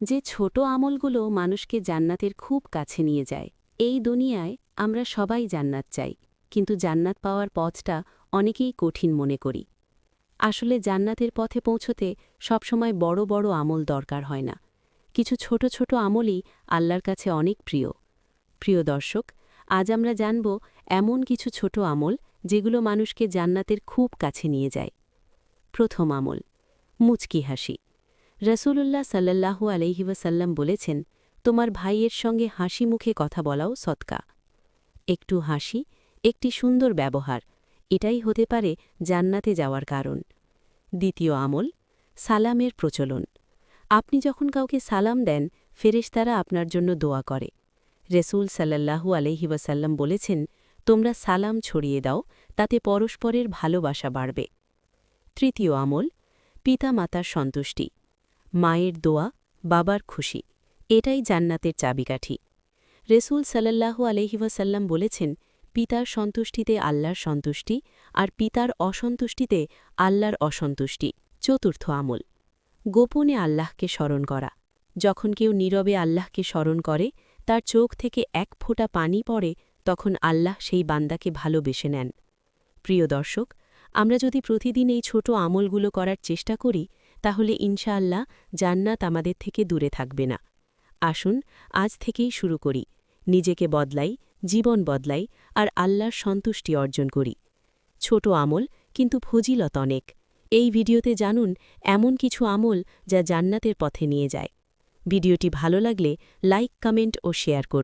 যে ছোট আমলগুলো মানুষকে জান্নাতের খুব কাছে নিয়ে যায়। এই দুনিয়ায় আমরা সবাই জান্নাত চাই, কিন্তু জান্নাত পাওয়ার পথটা অনেকেই কঠিন মনে করি। আসলে জান্নাতের পথে পৌঁছতে সবসময় বড় বড় আমল দরকার হয় না। কিছু ছোট ছোট আমলই আল্লাহর কাছে অনেক প্রিয়। প্রিয় দর্শক, আজ আমরা জানব এমন কিছু ছোট আমল যেগুলো মানুষকে জান্নাতের খুব কাছে নিয়ে যায়। প্রথম আমল, মুচকি হাসি। রসূলুল্লাহ সাল্লাল্লাহু আলাইহি ওয়াসাল্লাম বলেছেন, তোমার ভাইয়ের সঙ্গে হাসি মুখে কথা বলাও সদকা। একটু হাসি, একটি সুন্দর ব্যবহার, এটাই হতে পারে জান্নাতে যাওয়ার কারণ। দ্বিতীয় আমল, সালামের প্রচলন। আপনি যখন কাউকে সালাম দেন, ফেরেশতারা আপনার জন্য দোয়া করে। রসূল সাল্লাল্লাহু আলাইহি ওয়াসাল্লাম বলেছেন, তোমরা সালাম ছড়িয়ে দাও, তাতে পরস্পরের ভালোবাসা বাড়বে। তৃতীয় আমল, পিতামাতার সন্তুষ্টি। মায়ের দোয়া, বাবার খুশি, এটাই জান্নাতের চাবিকাঠি। রসূল সাল্লাল্লাহু আলাইহি ওয়াসাল্লাম বলেছেন, পিতার সন্তুষ্টিতে আল্লাহর সন্তুষ্টি, আর পিতার অসন্তুষ্টিতে আল্লাহর অসন্তুষ্টি। চতুর্থ আমল, গোপনে আল্লাহকে স্মরণ করা। যখন কেউ নীরবে আল্লাহকে স্মরণ করে, তার চোখ থেকে এক ফোঁটা পানি পড়ে, তখন আল্লাহ সেই বান্দাকে ভালোবেসে নেন। প্রিয় দর্শক, আমরা যদি প্রতিদিন এই ছোট আমলগুলো করার চেষ্টা করি, তাহলে ইনশাআল্লাহ জান্নাত আমাদের থেকে দূরে থাকবে না। আসুন আজ থেকেই শুরু করি, নিজেকে বদলাই, জীবন বদলাই, আর আল্লাহর সন্তুষ্টি অর্জন করি। ছোট আমল, কিন্তু ফজিলত অনেক। এই ভিডিওতে জানুন এমন কিছু আমল যা জান্নাতের পথে নিয়ে যায়। ভিডিওটি ভালো লাগলে লাইক, কমেন্ট ও শেয়ার করুন।